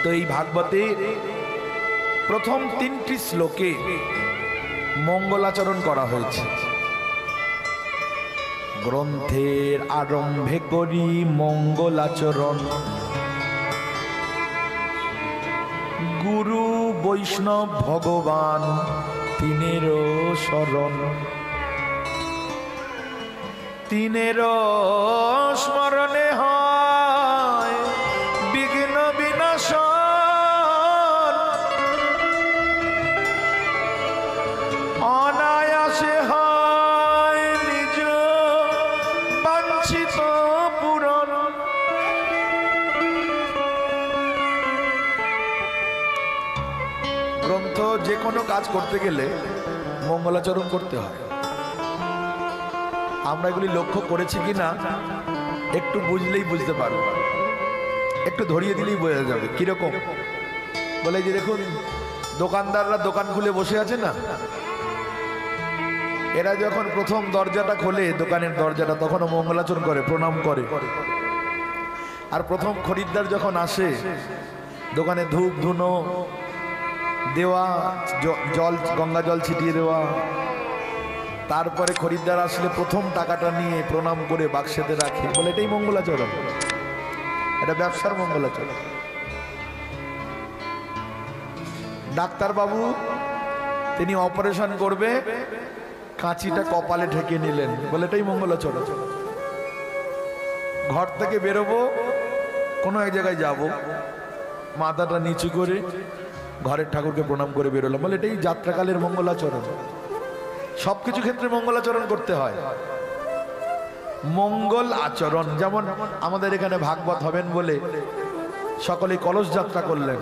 তো এই ভাগবতে প্রথম 3টি শ্লোকে মঙ্গলাচরণ করা হয়েছে। গ্রন্থের আরম্ভে করি মঙ্গলাচরণ, গুরু বৈষ্ণব ভগবান তিনেরও শরণ, তিনেরও স্মরণে হয় বিঘ্ন বিনাশন, অনায়াসে হয় নিজ বাঞ্ছিত পূরণ। গ্রন্থ যে কোনো কাজ করতে গেলে মঙ্গলাচরণ করতে হয়। আমরা এগুলি লক্ষ্য করেছি কিনা একটু বুঝলেই বুঝতে পারবো, একটু ধরিয়ে দিলেই বোঝা যাবে। কিরকম বলে যে দেখুন, দোকানদাররা দোকান খুলে বসে আছে না, এরা যখন প্রথম দরজাটা খোলে, দোকানের দরজাটা, তখনও মঙ্গলাচরণ করে, প্রণাম করে। আর প্রথম খরিদ্দার যখন আসে, দোকানে ধূপ ধুনো দেওয়া, জল, গঙ্গা জল ছিটিয়ে দেওয়া, তারপরে খরিদ্দার আসলে প্রথম টাকাটা নিয়ে প্রণাম করে বাক্সেতে রাখে, বলে এটাই মঙ্গলাচরণ, এটা ব্যবসার মঙ্গলাচরণ। ডাক্তারবাবু তিনি অপারেশন করবে, কাঁচিটা কপালে ঠেকে নিলেন, বলে এটাই মঙ্গলাচরণ। ঘর থেকে বেরোবো, কোনো এক জায়গায় যাব, মাথাটা নিচু করে ঘরের ঠাকুরকে প্রণাম করে বেরোলাম, বলে এটাই যাত্রাকালের মঙ্গলাচরণ। সবকিছু ক্ষেত্রে মঙ্গলাচরণ করতে হয়। মঙ্গল আচরণ, যেমন আমাদের এখানে ভাগবত হবেন বলে সকলে কলস যাত্রা করলেন,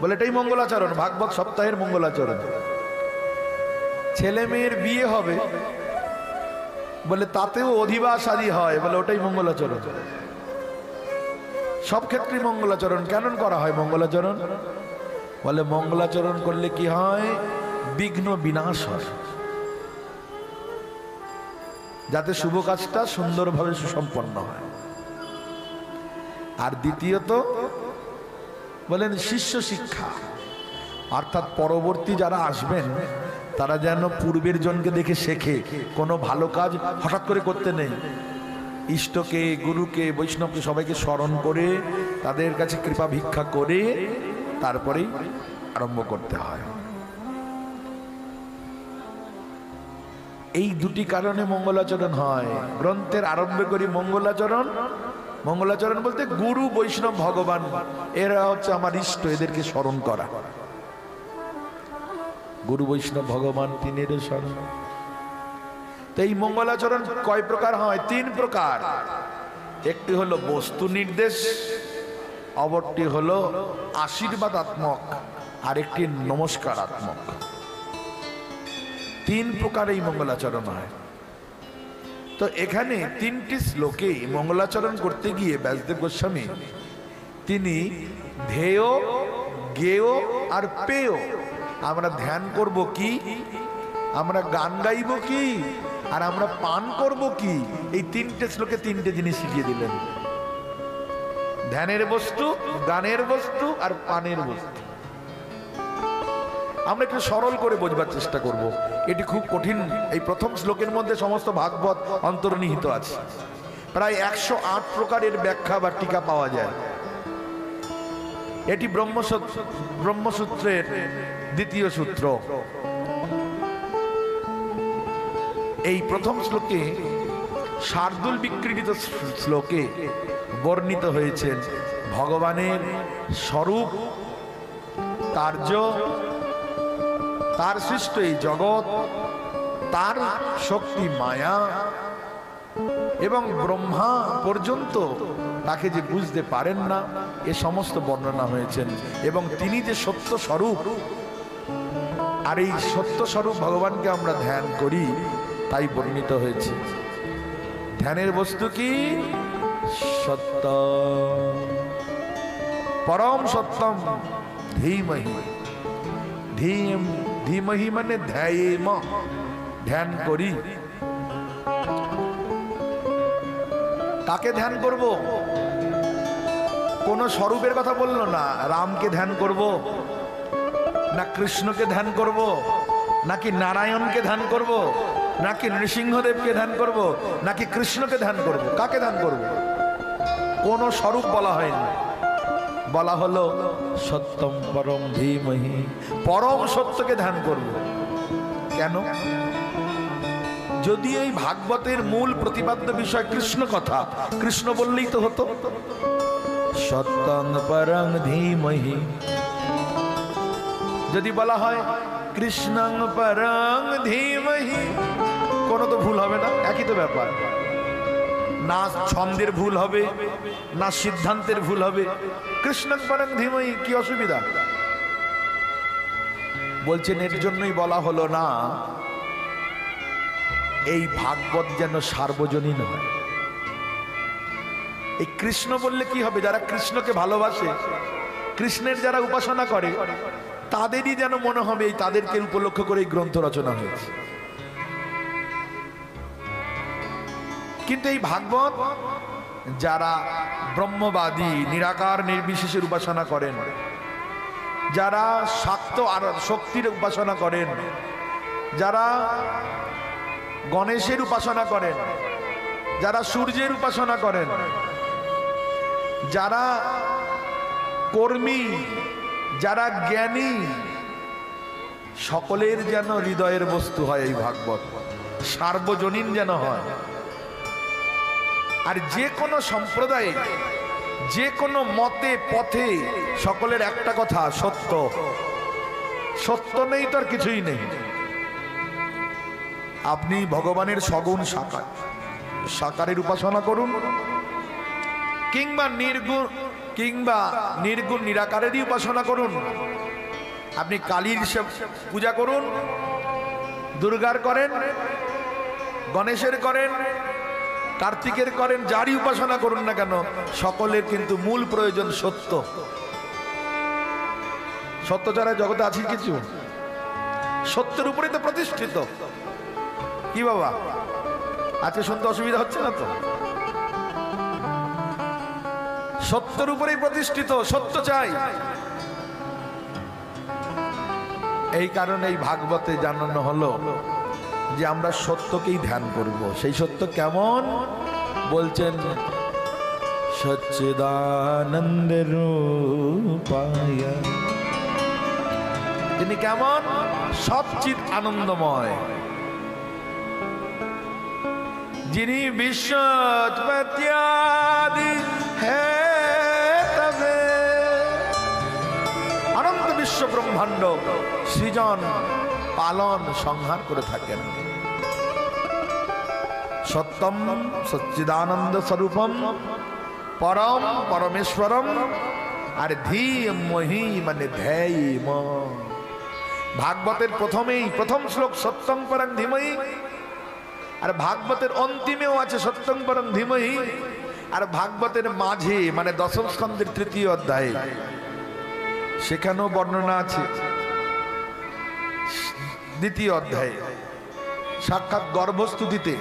বলে এটাই মঙ্গলাচরণ, ভাগবত সপ্তাহের মঙ্গলাচরণ। ছেলে মেয়ের বিয়ে হবে বলে তাতেও অধিবাস আদি হয়, বলে ওটাই মঙ্গলাচরণ। সব ক্ষেত্রে মঙ্গলাচরণ কেন করা হয়? মঙ্গলাচরণ বলে মঙ্গলাচরণ করলে কি হয়? বিঘ্ন বিনাশ হয়, যাতে শুভ কাজটা সুন্দরভাবে সুসম্পন্ন হয়। আর দ্বিতীয়ত বলেন শিষ্য শিক্ষা, অর্থাৎ পরবর্তী যারা আসবেন তারা যেন পূর্বের জনকে দেখে শেখে। কোনো ভালো কাজ হঠাৎ করে করতে নেই, ইষ্টকে, গুরুকে, বৈষ্ণবকে সবাইকে স্মরণ করে তাদের কাছে কৃপা ভিক্ষা করে তারপরেই আরম্ভ করতে হয়। এই দুটি কারণে মঙ্গলাচরণ হয়। গ্রন্থের আরম্ভে করি মঙ্গলাচরণ, মঙ্গলাচরণ বলতে গুরু বৈষ্ণব ভগবান এরা হচ্ছে আমার ইষ্ট, এদেরকে স্মরণ করা। গুরু বৈষ্ণব ভগবান তিনের স্মরণ। তো এই মঙ্গলাচরণ কয় প্রকার হয়? 3 প্রকার। একটি হলো বস্তু নির্দেশ, অপরটি হলো আশীর্বাদাত্মক, আর একটি নমস্কারাত্মক। 3 প্রকার এই মঙ্গলাচরণ হয়। তো এখানে 3টি শ্লোকে মঙ্গলাচরণ করতে গিয়ে ব্যাসদেব গোস্বামী তিনি ধ্যেয়, জ্ঞেয় আর পেয়, আমরা ধ্যান করব কি, আমরা গান গাইব কি, আর আমরা পান করব কি, এই 3টে শ্লোকে 3টে জিনিস শিখিয়ে দিলেন। ধ্যানের বস্তু, গানের বস্তু আর পানের বস্তু। আমরা একটু সরল করে বোঝবার চেষ্টা করব, এটি খুব কঠিন। এই প্রথম শ্লোকের মধ্যে সমস্ত ভাগবত অন্তর্নিহিত আছে। প্রায় 108 প্রকারের ব্যাখ্যা বা টিকা পাওয়া যায়। এটি ব্রহ্মসূত্রের 2য় সূত্র। এই প্রথম শ্লোকে শার্দুল বিক্রীড়িত শ্লোকে বর্ণিত হয়েছেন ভগবানের স্বরূপ, কার্য, তার সৃষ্ট এই জগৎ, তার শক্তি মায়া, এবং ব্রহ্মা পর্যন্ত তাকে যে বুঝতে পারেন না, এ সমস্ত বর্ণনা হয়েছেন। এবং তিনি যে সত্য স্বরূপ, আর এই সত্য স্বরূপ ভগবানকে আমরা ধ্যান করি, তাই বর্ণিত হয়েছে। ধ্যানের বস্তু কি? সত্য, পরম সত্যম ধীমহি। ধীমহি মানে ধ্যায়েম, ধ্যান করি। কাকে ধ্যান করব? কোন স্বরূপের কথা বললো না। রামকে ধ্যান করব, না কৃষ্ণকে ধ্যান করব, নাকি নারায়ণকে ধ্যান করব, নাকি নৃসিংহদেবকে ধ্যান করব, নাকি কৃষ্ণকে ধ্যান করব, কাকে ধ্যান করব? কোন স্বরূপ বলা হয়নি। বলা হলো সত্যম পরম ধীমহি, পরম সত্যকে ধ্যান করব। কেন? যদি এই ভাগবতের মূল প্রতিপাদ্য বিষয় কৃষ্ণ কথা, কৃষ্ণ বললেই তো হতো সত্যং পরং ধীমহি। যদি বলা হয় কৃষ্ণং পরং ধীমহি, কোনো তো ভুল হবে না, একই তো ব্যাপার। না ছন্দের ভুল হবে, না সিদ্ধান্তের ভুল হবে। কৃষ্ণং পরং ধীমহি, কি অসুবিধা? বলছেন এর জন্যই বলা হলো না এই ভাগবত যেন সার্বজনীন হয়। এই কৃষ্ণ বললে কি হবে? যারা কৃষ্ণকে ভালোবাসে, কৃষ্ণের যারা উপাসনা করে, তাদেরই যেন মনে হবে এই তাদেরকে উপলক্ষ করে এই গ্রন্থ রচনা হয়েছে। কিন্তু এই ভাগবত যারা ব্রহ্মবাদী, নিরাকার নির্বিশেষের উপাসনা করেন, যারা শাক্ত আর শক্তির উপাসনা করেন, যারা গণেশের উপাসনা করেন, যারা সূর্যের উপাসনা করেন, যারা কর্মী, যারা জ্ঞানী, সকলের যেন হৃদয়ের বস্তু হয় এই ভাগবত, সার্বজনীন যেন হয়। আর যে কোনো সম্প্রদায়ে, যে কোনো মতে পথে সকলের একটা কথা, সত্য। সত্য নেই তার কিছুই নেই। আপনি ভগবানের সগুণ সাকার, সাকারের উপাসনা করুন, কিংবা নির্গুণ নিরাকারেরই উপাসনা করুন। আপনি কালীর পূজা করুন, দুর্গার করেন, গণেশের করেন, কার্তিকের করেন, যারই উপাসনা করুন না কেন, সকলের কিন্তু মূল প্রয়োজন সত্য। সত্য ছাড়া জগতে আছে কিছু? সত্যের উপরে তো প্রতিষ্ঠিত। কি বাবা, আজকে শুনতে অসুবিধা হচ্ছে না তো? সত্যের উপরেই প্রতিষ্ঠিত, সত্য চাই। এই কারণে এই ভাগবতে জানানো হলো যে আমরা সত্যকেই ধ্যান করব। সেই সত্য কেমন? বলছেন সচ্চিদানন্দ রূপায়। তিনি কেমন? সচ্চিদ আনন্দময়, যিনি বিশ্বৎপত্যাদি হেতবে, অনন্ত বিশ্ব ব্রহ্মাণ্ড সৃজন, পালন, সংহার করে থাকেন। সত্যম সচ্চিদানন্দ স্বরূপম পরম পরমেশ্বরম, আর ধীমহি মানে ধ্যায়ম। ভাগবতের প্রথম শ্লোক সত্যং পরং ধীমহি, আর ভাগবতের অন্তিমেও আছে সত্যং পরং ধীমহি। আর ভাগবতের মাঝে মানে দশম স্কন্ধের তৃতীয় অধ্যায়ে সেখানেও বর্ণনা আছে। দ্বিতীয় অধ্যায়ে সাক্ষাৎ গর্ভস্তুতিতে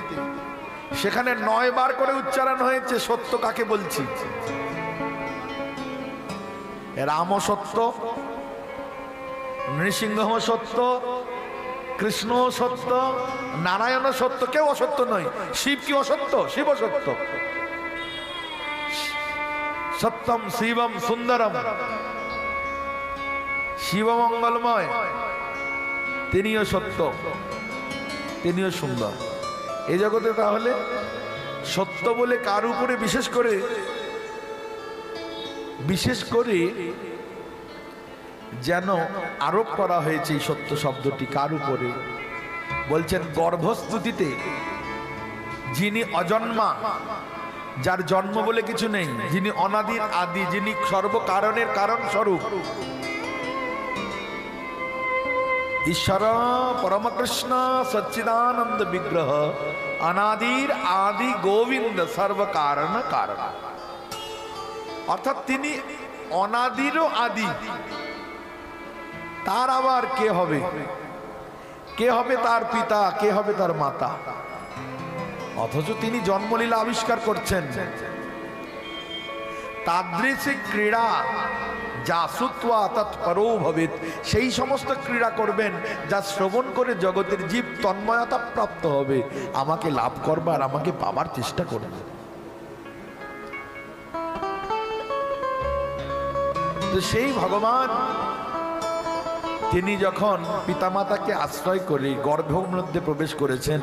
সেখানে 9 বার করে উচ্চারণ হয়েছে সত্য কাকে বলছি। রাম সত্য, নৃসিংহ সত্য, কৃষ্ণ সত্য, নারায়ণ সত্য, কেউ অসত্য নয়। শিব কি অসত্য? শিব সত্য। সত্যম শিবম সুন্দরম, শিব মঙ্গলময়, তিনিও সত্য, তিনিও সুন্দর। এই জগতে তাহলে সত্য বলে কার উপরে বিশেষ করে যেন আরোপ করা হয়েছে এই সত্য শব্দটি কার উপরে? বলছেন গর্ভস্তুতিতে যিনি অজন্মা, যার জন্ম বলে কিছু নেই, যিনি অনাদির আদি, যিনি সর্বকারণের কারণ স্বরূপ, ঈশ্বর পরমকৃষ্ণ সচ্চিদানন্দ বিগ্রহ, অনাদির আদি গোবিন্দ সর্বকারণ কারণ। অর্থাৎ তিনি অনাদিরও আদি। তার আবার কে হবে? কে হবে তার পিতা? কে হবে তার মাতা? অথচ তিনি জন্মলীলা আবিষ্কার করছেন। তাদৃশী ক্রীড়া জাসুত্বা তৎপরো ভবেৎ, সেই সমস্ত ক্রীড়া করবেন যা শ্রবণ করে জগতের জীব তন্ময়তা প্রাপ্ত হবে, আমাকে লাভ করবার, আমাকে পাবার চেষ্টা করবে। তো সেই ভগবান তিনি যখন পিতামাতাকে আশ্রয় করে গর্ভের মধ্যে প্রবেশ করেছেন,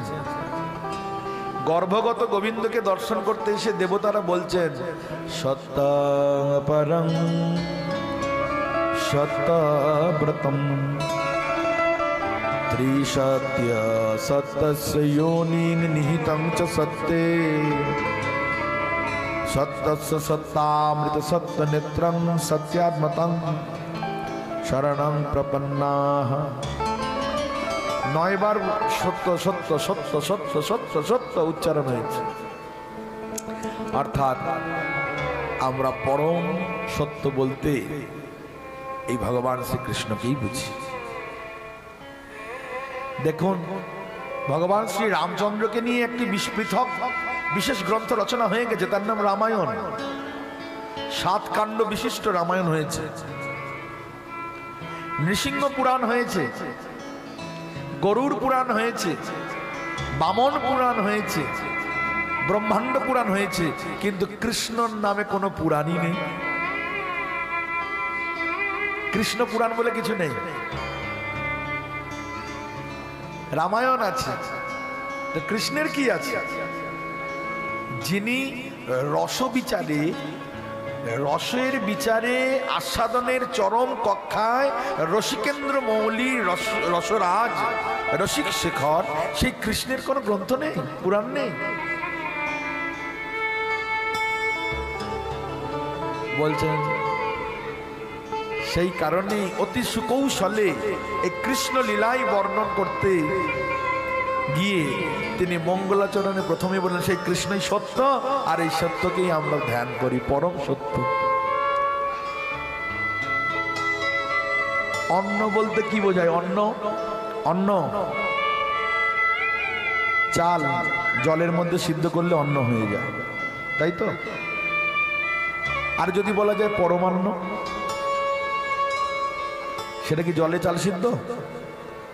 গর্ভগত গোবিন্দকে দর্শন করতে এসে দেবতারা বলছেন সত্যং পরং সত্যব্রতম ত্রিসত্য সত্যস্য যোনিং নিহিতং চ সত্যে সত্যস্য সত্যামৃত সত্য নেত্রং সত্যাত্মতং শরণং প্রপন্নাঃ। 9 বার সত্য সত্য সত্য সত্য সত্য সত্য উচ্চারণ হয়েছে, অর্থাৎ আমরা পরম সত্য বলতে এই ভগবান শ্রীকৃষ্ণকেই বুঝি। দেখুন, ভগবান শ্রী রামচন্দ্রকে নিয়ে একটি পৃথক বিশেষ গ্রন্থ রচনা হয়ে গেছে, তার নাম রামায়ণ। 7 কাণ্ড বিশিষ্ট রামায়ণ হয়েছে। নৃসিংহ পুরাণ হয়েছে, গরুড় পুরাণ হয়েছে, বামন পুরাণ হয়েছে, ব্রহ্মাণ্ড পুরাণ হয়েছে, কিন্তু কৃষ্ণর নামে কোনো পুরাণই নেই। কৃষ্ণ পুরাণ বলে কিছু নেই। রামায়ণ আছে, তো কৃষ্ণের কি আছে? যিনি রসবিচারে, রসের বিচারে আস্বাদনের চরম কক্ষায় রসিকেন্দ্র মৌলি, রসরাজ, রসিক শেখর, সেই কৃষ্ণের কোনো গ্রন্থ নেই, পুরাণ নেই। বলছেন সেই কারণে অতি সুকৌশলে এই কৃষ্ণ লীলাই বর্ণন করতে গিয়ে তিনি মঙ্গলাচরণে প্রথমে বললেন সেই কৃষ্ণই সত্য, আর এই সত্যকেই আমরা ধ্যান করি, পরম সত্য। অন্ন বলতে কি বোঝায়? অন্ন, অন্ন চাল জলের মধ্যে সিদ্ধ করলে অন্ন হয়ে যায়, তাই তো? আর যদি বলা যায় পরমান্ন, সেটা কি জলে চাল সিদ্ধ?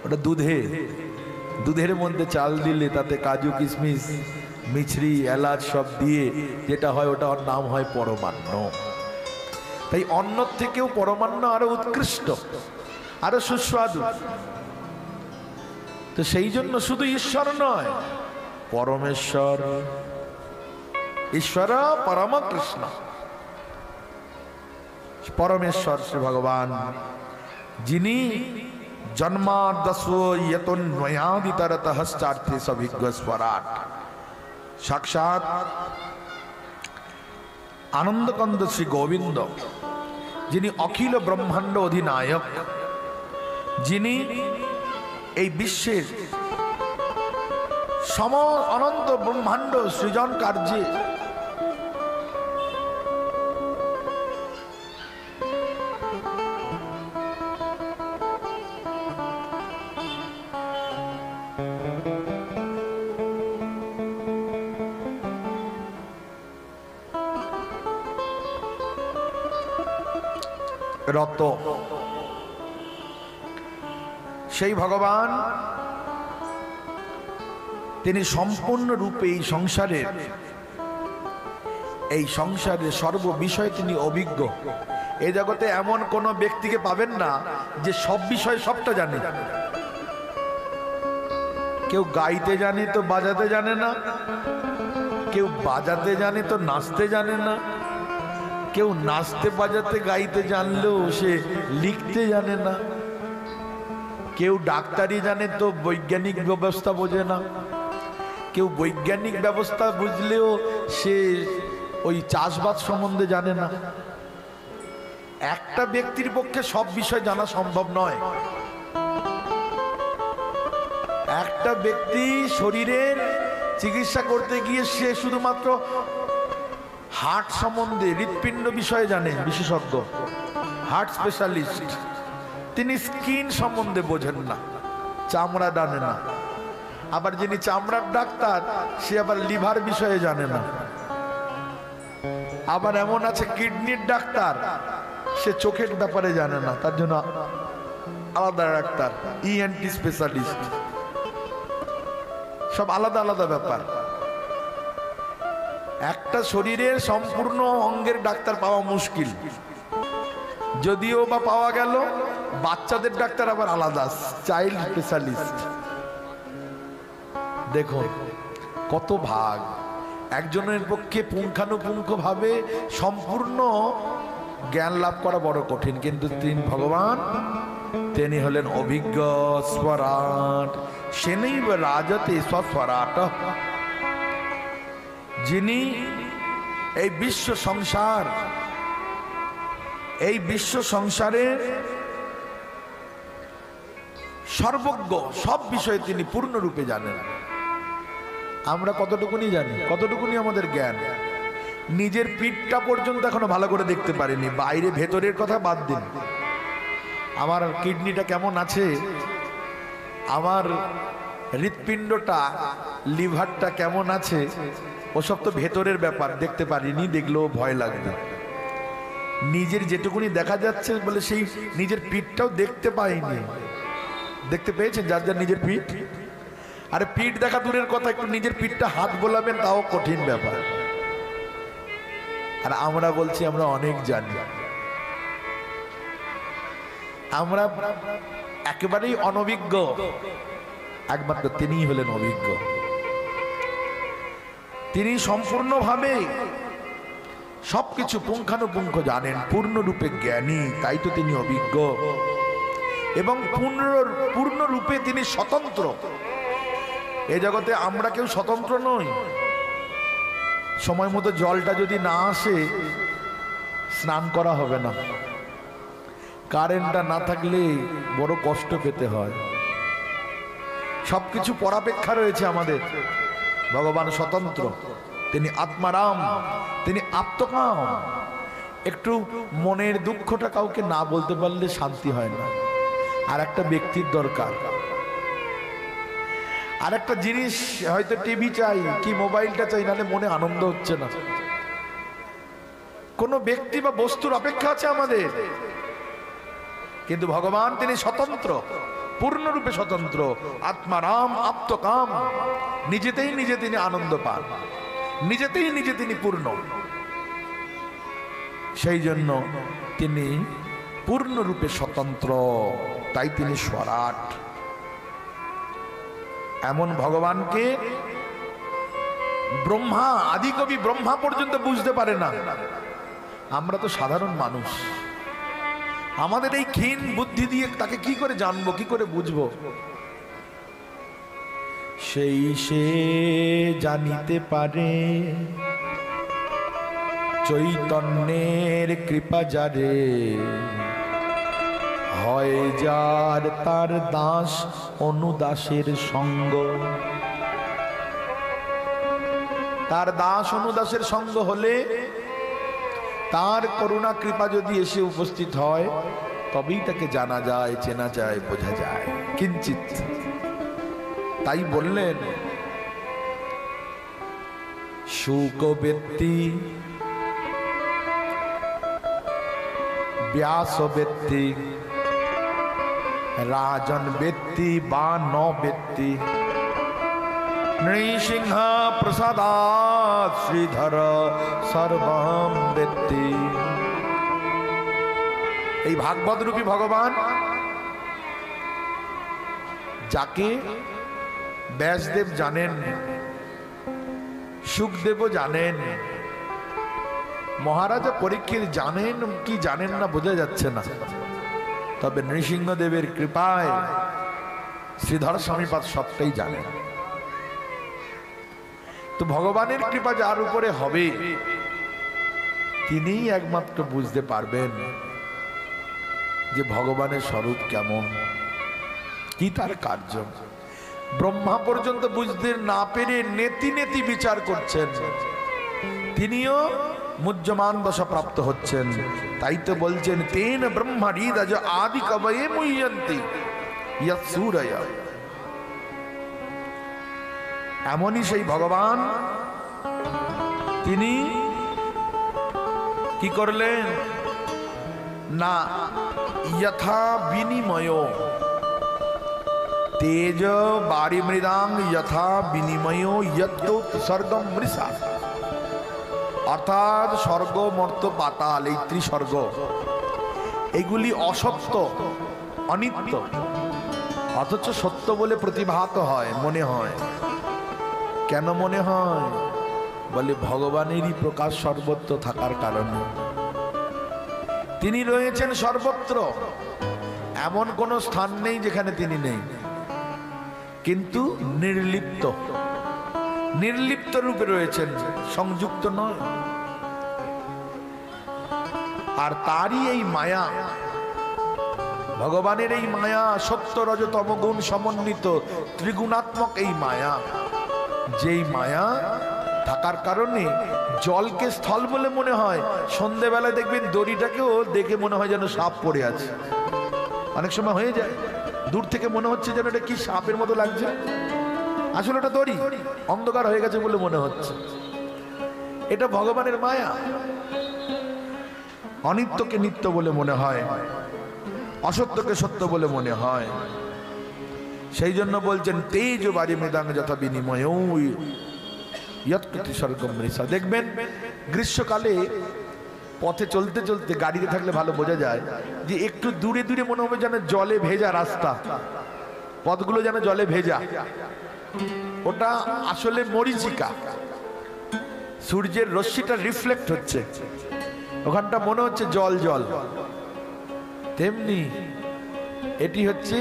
ওটা দুধের মধ্যে চাল দিলে তাতে কাজু কিশমিশ মিছরি এলাচ সব দিয়ে যেটা হয় ওটা নাম হয় পরমান্ন। তাই অন্ন থেকেও পরমান্ন আরো উৎকৃষ্ট, আরো সুস্বাদু। তো সেই জন্য শুধু ঈশ্বর নয়, পরমেশ্বর, ঈশ্বর পরম কৃষ্ণ, পরমেশ্বর শ্রী ভগবান, যিনি জন্মাদ্যস্বয়তন্ময়াদিতরতঃশ্চার্থে সভিজ্ঞ স্বরাট, সাক্ষাৎ আনন্দকন্দ শ্রী গোবিন্দ, যিনি অখিল ব্রহ্মাণ্ড অধিনায়ক, যিনি এই বিশ্বের সম অনন্ত ব্রহ্মাণ্ড সৃজন কার্যে রত, সেই ভগবান তিনি সম্পূর্ণ রূপে এই সংসারের সর্ব বিষয়ে তিনি অভিজ্ঞ। এই জগতে এমন কোন ব্যক্তিকে পাবেন না যে সব বিষয় সবটা জানে। কেউ গাইতে জানে তো বাজাতে জানে না, কেউ বাজাতে জানে তো নাচতে জানে না, কেউ নাচতে বাজাতে গাইতে জানলেও সে লিখতে জানে না, কেউ ডাক্তারি জানে তো বৈজ্ঞানিক ব্যবস্থা বোঝে না, কেউ বৈজ্ঞানিক ব্যবস্থা বুঝলেও সে ওই চাষবাস সম্বন্ধে জানে না। একটা ব্যক্তির পক্ষে সব বিষয় জানা সম্ভব নয়। একটা ব্যক্তি শরীরের চিকিৎসা করতে গিয়ে সে শুধুমাত্র হার্ট সম্বন্ধে, হৃৎপিণ্ড বিষয়ে জানে, বিশেষজ্ঞ হার্ট স্পেশালিস্ট। তিনি স্কিন সম্বন্ধে বোঝেন না, চামড়া জানে না। আবার যিনি চামড়ার ডাক্তার সে আবার লিভার বিষয়ে জানে না। আবার এমন আছে কিডনির ডাক্তার, সে চোখের ব্যাপারে জানে না, তার জন্য আলাদা ডাক্তার, ইএনটি স্পেশালিস্ট, সব আলাদা আলাদা ব্যাপার। একটা শরীরের সম্পূর্ণ অঙ্গের ডাক্তার পাওয়া মুশকিল, যদিও বা পাওয়া গেল। বাচ্চাদের ডাক্তার আবার আলাদা, চাইল্ড স্পেশালিস্ট। দেখুন কত ভাগ। একজনের পক্ষে পুঙ্খানুপুঙ্খ ভাবে সম্পূর্ণ জ্ঞান লাভ করা বড় কঠিন, কিন্তু তিনি ভগবান, তিনি হলেন অভিজ্ঞ স্বরাট। সেনৈব রাজতে স্বরাট, যিনি এই বিশ্ব সংসার, এই বিশ্ব সংসারের সর্বজ্ঞ, সব বিষয়ে তিনি পূর্ণরূপে জানেন। আমরা কতটুকুনি জানি, কতটুকুনি আমাদের জ্ঞান। নিজের পিঠটা পর্যন্ত এখনো ভালো করে দেখতে পারিনি, বাইরে ভেতরের কথা বাদ দিন। আমার কিডনিটা কেমন আছে, আমার হৃৎপিণ্ডটা, লিভারটা কেমন আছে, ওসব তো ভেতরের ব্যাপার, দেখতে পারিনি, দেখলেও ভয় লাগবে। নিজের যেটুকুনি দেখা যাচ্ছে বলে সেই নিজের পিঠটাও দেখতে পাইনি। দেখতে পেয়েছেন যার যার নিজের পিঠ? আরে পিঠ দেখা দূরের কথা, একটু নিজের পিঠটা হাত বোলাবেন তাও কঠিন ব্যাপার। আর আমরা বলছি আমরা অনেক জানি, আমরা একেবারেই অনভিজ্ঞ। একমাত্র তিনিই হলেন অভিজ্ঞ, তিনি সম্পূর্ণভাবে সবকিছু পুঙ্খানুপুঙ্খ জানেন, পূর্ণরূপে জ্ঞানী, তাই তো তিনি অভিজ্ঞ। এবং পূর্ণরূপে তিনি স্বতন্ত্র। এ জগতে আমরা কেউ স্বতন্ত্র নই। সময় মতো জলটা যদি না আসে, স্নান করা হবে না। কারেন্টটা না থাকলে বড় কষ্ট পেতে হয়। সবকিছু পরাপেক্ষা রয়েছে আমাদের। ভগবান স্বতন্ত্র, তিনি আত্মারাম, তিনি আত্মকাম। একটু মনের দুঃখটা কাউকে না বলতে পারলে শান্তি হয় না। আর একটা ব্যক্তির দরকার, আর একটা জিনিস, হয়তো টিভি চাই কি মোবাইলটা চাই, নাহলে মনে আনন্দ হচ্ছে না। কোন ব্যক্তি বা বস্তুর অপেক্ষা আছে আমাদের। কিন্তু ভগবান তিনি স্বতন্ত্র, পূর্ণরূপে স্বতন্ত্র, আত্মারাম আত্মকাম। নিজেতেই নিজে তিনি আনন্দ পান, নিজেতেই নিজে তিনি পূর্ণ। সেই জন্য তিনি পূর্ণরূপে স্বতন্ত্র, তাই তিনি স্বরাট। এমন ভগবানকে ব্রহ্মা, আদিকবি ব্রহ্মা পর্যন্ত বুঝতে পারে না। আমরা তো সাধারণ মানুষ, আমাদের এই ক্ষীণ বুদ্ধি দিয়ে তাকে কি করে জানবো, কি করে বুঝবো? সেই সে জানিতে পারে চৈতন্যের কৃপা যারে, হয় যার তার দাস অনুদাসের সঙ্গ। তার দাস অনুদাসের সঙ্গ হলে, তার করুণা কৃপা যদি এসে উপস্থিত হয়, তবেই তাকে জানা যায়, চেনা যায়, বোঝা যায় কিঞ্চিত। তাই বললেন শুক ব্যক্তি ব্যাস ব্যক্তি, রাজন ব্যক্তি বা ন ব্যক্তি, নৃসিংহ প্রসাদাৎ শ্রীধর সর্বম ব্যক্তি। এই ভাগবত রূপী ভগবান, যাকে ব্যাসদেব জানেন, সুখদেবও জানেন, মহারাজা পরীক্ষিত জানেন কি জানেন না বোঝা যাচ্ছে না। তবে নৃসিংহদেবের কৃপায় শ্রীধর স্বামীপাদ সবটাই জানেন। তো ভগবানের কৃপা যার উপরে হবে, তিনিই একমাত্র বুঝতে পারবেন যে ভগবানের স্বরূপ কেমন, কি তার কার্য। ব্রহ্মা পর্যন্ত বুঝতে না পেরে নেতি নেতি বিচার করছেন, তিনিও মুহ্যমান দশা প্রাপ্ত হচ্ছেন। তাই তো বলছেন তেন ব্রহ্মা হৃদয় আদি কবয়ে মুহ্যন্তি ইয়ৎ সূরয়। এমনই সেই ভগবান, তিনি কি করলেন না যথা বিনিময় তেজ বাড়ি মৃদাং যথা বিনিময় স্বর্গম মৃষা, অর্থাৎ স্বর্গ মর্ত পাতাল এই ত্রিস্বর্গ এগুলি অসত্য অনিত্য, অথচ সত্য বলে প্রতিভাত হয়, মনে হয়। কেন মনে হয়? বলে ভগবানেরই প্রকাশ সর্বত্র থাকার কারণে। তিনি রয়েছেন সর্বত্র, এমন কোন স্থান নেই যেখানে তিনি নেই, কিন্তু নির্লিপ্ত, নির্লিপ্ত রূপে রয়েছেন, সংযুক্ত নয়। আর তারই এই মায়া, ভগবানের এই মায়া, সত্য রজ তম গুণ সমন্বিত ত্রিগুণাত্মক এই মায়া, যেই মায়া থাকার কারণে জলকে স্থল বলে মনে হয়। সন্ধ্যেবেলায় দেখবেন দড়িটাকেও দেখে মনে হয় যেন সাপ পড়ে আছে, অনেক সময় হয়ে যায়, দূর থেকে মনে হচ্ছে যেন এটা কি সাপের মতো লাগছে, আসলে ওটা দড়ি, অন্ধকার হয়ে গেছে বলে মনে হচ্ছে। এটা ভগবানের মায়া। অনিত্যকে নিত্য বলে মনে হয়, অসত্যকে সত্য বলে মনে হয়। সেই জন্য বলছেন তেজ বাড়ি মৃদাং যথা বিনিময় স্বর্গম মৃষা। দেখবেন গ্রীষ্মকালে পথে চলতে চলতে, গাড়িতে থাকলে ভালো বোঝা যায় যে একটু দূরে দূরে মনে হবে যেন জলে ভেজা রাস্তা, পথগুলো যেন জলে ভেজা। ওটা আসলে মরীচিকা, সূর্যের রশ্মিটা রিফ্লেক্ট হচ্ছে, ওখানটা মনে হচ্ছে জল জল। তেমনি এটি হচ্ছে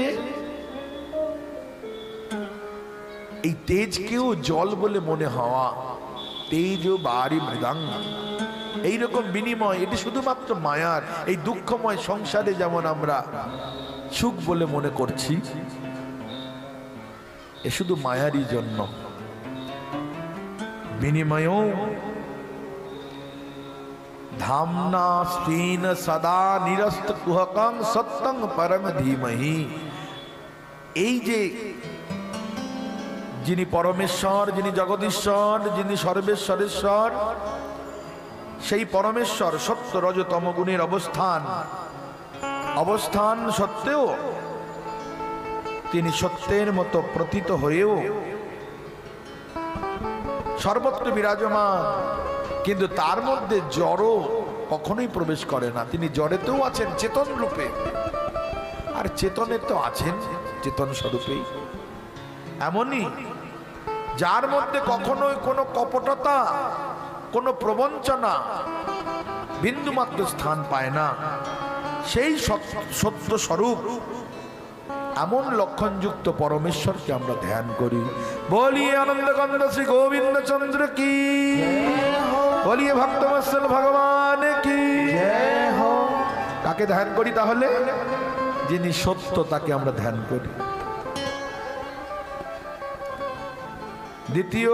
এই তেজকেও জল বলে মনে হওয়া, তেজ ও বাড়ি মৃদাং, এইরকম বিনিময়। এটি শুধুমাত্র মায়ার। এই দুঃখময় সংসারে যেমন আমরা সুখ বলে মনে করছি, এ শুধু মায়ারই জন্য। বিনিময় ধামনা স্তীন সদা নিরস্ত কুহকং সত্যং পরম ধীমহি। এই যে যিনি পরমেশ্বর, যিনি জগদীশ্বর, যিনি সর্বেশ্বরেশ্বর, সেই পরমেশ্বর সত্য রজ তম গুণের অবস্থান, অবস্থান সত্ত্বেও তিনি সত্যের মতো প্রতীত হয়েও সর্বত্র বিরাজমান, কিন্তু তার মধ্যে জড় কখনোই প্রবেশ করে না। তিনি জড়েতেও আছেন চেতন রূপে, আর চেতনে তো আছেন চেতন স্বরূপেই। এমনই যার মধ্যে কখনোই কোনো কপটতা, কোনো প্রবঞ্চনা বিন্দুমাত্র স্থান পায় না, সেই সত্য স্বরূপ এমন লক্ষণযুক্ত পরমেশ্বরকে আমরা ধ্যান করি। বলিয়ে আনন্দগন্ধ শ্রী গোবিন্দ চন্দ্র কি, বলিয়ে ভক্তবৎসল ভগবান কি জয় হো। কাকে ধ্যান করি তাহলে? যিনি সত্য, তাকে আমরা ধ্যান করি। দ্বিতীয়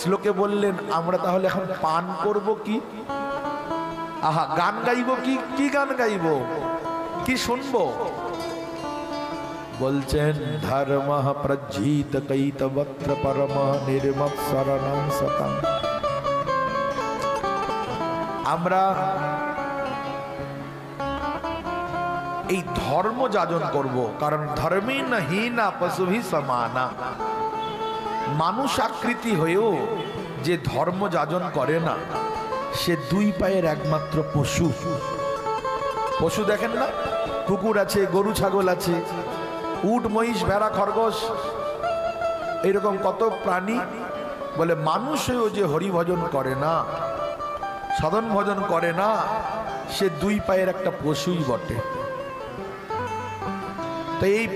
শ্লোকে বললেন আমরা তাহলে এখন পান করব কি? আহা, গান গাইব কি? কি গান গাইব, কি শুনবো? বলছেন ধর্ম প্রজ্জিত কৈতবত্র পরম নির্মৎসরণং সতং। আমরা এই ধর্ম যাজন করব, কারণ ধর্মী না হীনা পশুভি সমানা। মানুষ আকৃতি হয়েও যে ধর্ম যাজন করে না, সে দুই পায়ের একমাত্র পশু। পশু দেখেন না, কুকুর আছে, গরু ছাগল আছে, উট মহিষ ভেড়া খরগোশ, এরকম কত প্রাণী। বলে মানুষ হয়েও যে হরি ভজন করে না, সাধন ভজন করে না, সে দুই পায়ের একটা পশুই বটে। তো এই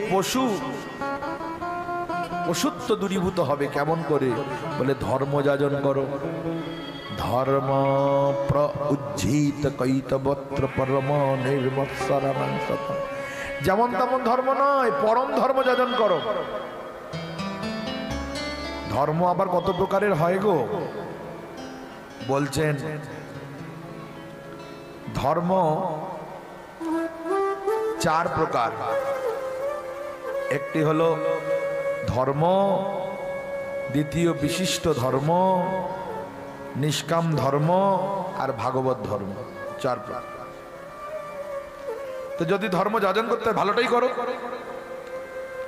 পশুত্ব দূরীভূত হবে কেমন করে? বলে ধর্ম যাজন করো। ধর্ম প্রউজ্জিত কৈতবত্র পরম নির্মৎসরণং সতং। যেমন তেমন ধর্ম নয়, পরম ধর্ম যাজন করো। ধর্ম আবার কত প্রকারের হয় গো? বলছেন ধর্ম চার প্রকার। একটি হলো ধর্ম, দ্বিতীয় বিশিষ্ট ধর্ম, নিষ্কাম ধর্ম, আর ভাগবত ধর্ম। 4 প্রকার। তো যদি ধর্ম যাজন করতে হয় ভালোটাই করো,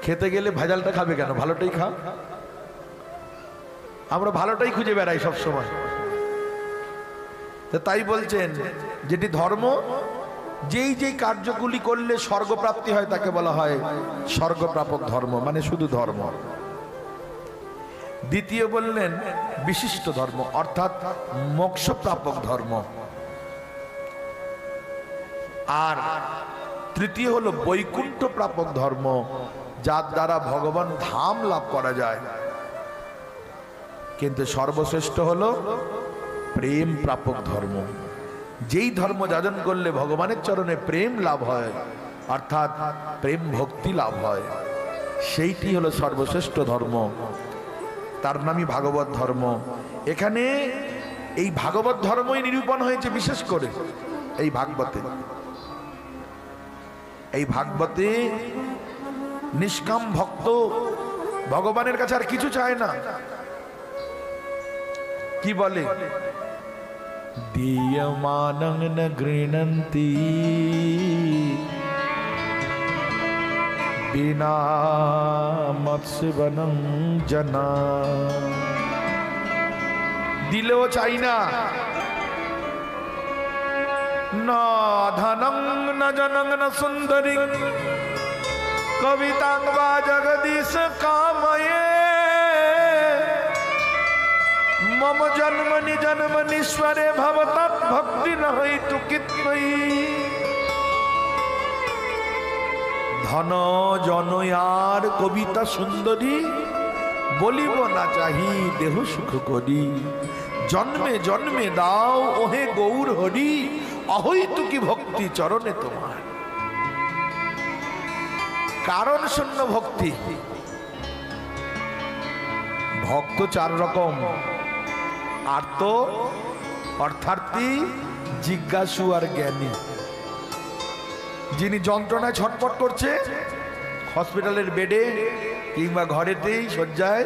খেতে গেলে ভেজালটা খাবে কেন? ভালোটাই খাও। আমরা ভালোটাই খুঁজে বেড়াই সব সময়। তো তাই বলছেন যেটি ধর্ম, যেই যেই কার্যগুলি করলে স্বর্গপ্রাপ্তি হয় তাকে বলা হয় স্বর্গপ্রাপক ধর্ম, মানে শুধু ধর্ম। দ্বিতীয় বললেন বিশিষ্ট ধর্ম, অর্থাৎ মোক্ষপ্রাপক ধর্ম। আর তৃতীয় হলো বৈকুণ্ঠ প্রাপক ধর্ম, যার দ্বারা ভগবান ধাম লাভ করা যায়। কিন্তু সর্বশ্রেষ্ঠ হলো প্রেম প্রাপক ধর্ম, যেই ধর্ম যাজন করলে ভগবানের চরণে প্রেম লাভ হয়, অর্থাৎ প্রেম ভক্তি লাভ হয়, সেইটি হলো সর্বশ্রেষ্ঠ ধর্ম, তার নামই ভাগবত ধর্ম। এখানে এই ভাগবত ধর্মই নিরূপণ হয়েছে বিশেষ করে এই ভাগবতে। এই ভাগবতে নিষ্কাম ভক্ত ভগবানের কাছে আর কিছু চায় না। কি বলে? দীয়মানং ন গৃণন্তি বিনা মৎস্যবনং জনা। দিলেও চাই না, না ধনং ন জনং ন সুন্দরী কবিতাং বা জগদীশ কাময়ে মম জন্মনি জন্মনীশ্বরে ভবতৎ ভক্তি ন হইতু কিত্ময়ী। ধন জন আর কবিতা সুন্দরী বলিব না চাহি দেহ সুখ করি। জন্মে জন্মে দাও ওহে গৌর হরি, অহৈতু কি ভক্তি চরণে তোমার। কারণ শূন্য ভক্তি। ভক্ত 4 রকম, আর্ত, অর্থার্থী, জিজ্ঞাসু আর জ্ঞানী। যিনি যন্ত্রণায় ছটফট করছে হসপিটালের বেডে কিংবা ঘরেতেই শয্যায়,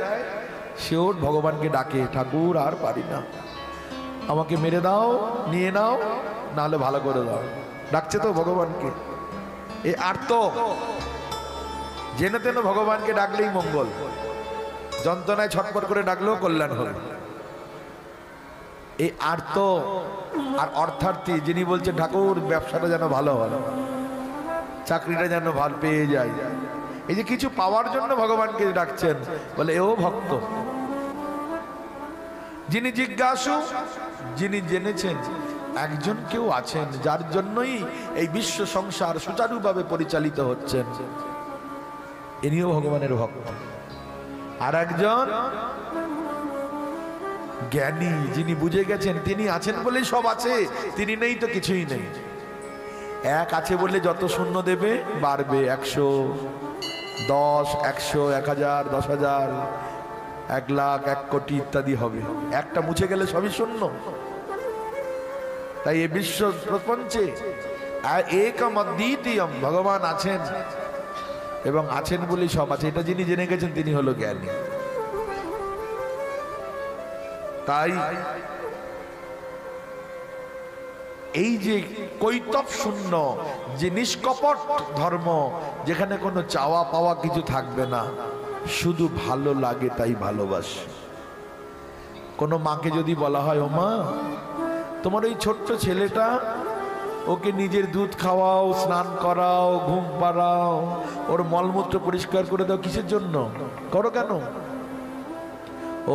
সেও ভগবানকে ডাকে, ঠাকুর আর পারি না, আমাকে মেরে দাও, নিয়ে নাও, নাহলে ভালো করে দাও। ডাকছে তো ভগবানকে। এই আর্ত, জেনে তেন ভগবানকে ডাকলেই মঙ্গল, যন্ত্রণায় ছটফট করে ডাকলেও কল্যাণ হল। এই আর্ত আর অর্থার্থী, যিনি বলছেন ঠাকুর ব্যবসাটা যেন ভালো হয়, চাকরিটা যেন ভালো পেয়ে যায়, এই যে কিছু পাওয়ার জন্য ভগবানকে ডাকছেন, বলে এও ভক্ত। যিনি জিজ্ঞাসু, যিনি জেনেছেন একজন কেউ আছেন যার জন্যই এই বিশ্ব সংসার সুচারুভাবে পরিচালিত হচ্ছেন, ইনিও ভগবানের ভক্ত। আর একজন জ্ঞানী, যিনি বুঝে গেছেন তিনি আছেন বলেই সব আছে, তিনি নেই তো কিছুই নেই। এক আছে বলে যত শূন্য দেবে বাড়বে, 100, 10, 100, 1000, 10,000, 1 লাখ, 1 কোটি ইত্যাদি হবে। একটা মুছে গেলে সবই শূন্য। তাই এই বিশ্ব প্রপঞ্চে একম অদ্বিতীয়ম, ভগবান আছেন এবং আছেন বলেই সব আছে। এটা যিনি জেনে গেছেন তিনি হলো জ্ঞানী। তাই এই যে কৈতব শূন্য, যে নিষ্কপট ধর্ম, যেখানে কোনো চাওয়া পাওয়া কিছু থাকবে না, শুধু ভালো লাগে তাই ভালোবাসে। কোনো মাকে যদি বলা হয়, ও মা তোমার ওই ছোট্ট ছেলেটা, ওকে নিজের দুধ খাওয়াও, স্নান করাও, ঘুম পাড়াও, ওর মলমূত্র পরিষ্কার করে দাও, কিসের জন্য করো? কেন?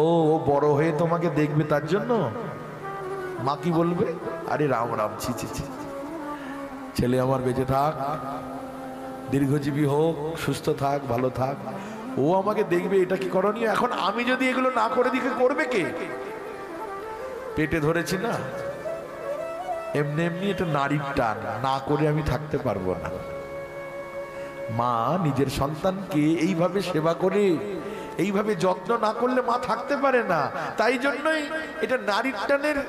ও বড় হয়ে তোমাকে দেখবে তার জন্য। মা কি বলবে? আরে রাম রাম, ছি ছি ছি, ছেলে আমার বেঁচে থাক, দীর্ঘজীবী হোক, সুস্থ থাক, ভালো থাক, ও আমাকে দেখবে, এটা কি করণীয়? এখন আমি যদি এগুলো না করে দিকে করবে কে? পেটে ধরেছি না, এমনি এমনি এটা নারীর টান, না করে আমি থাকতে পারবো না। মা নিজের সন্তানকে এইভাবে সেবা করে, এইভাবে যত্ন না করলে মা থাকতে পারে না। তাই জন্যই এটা নারীর টানের,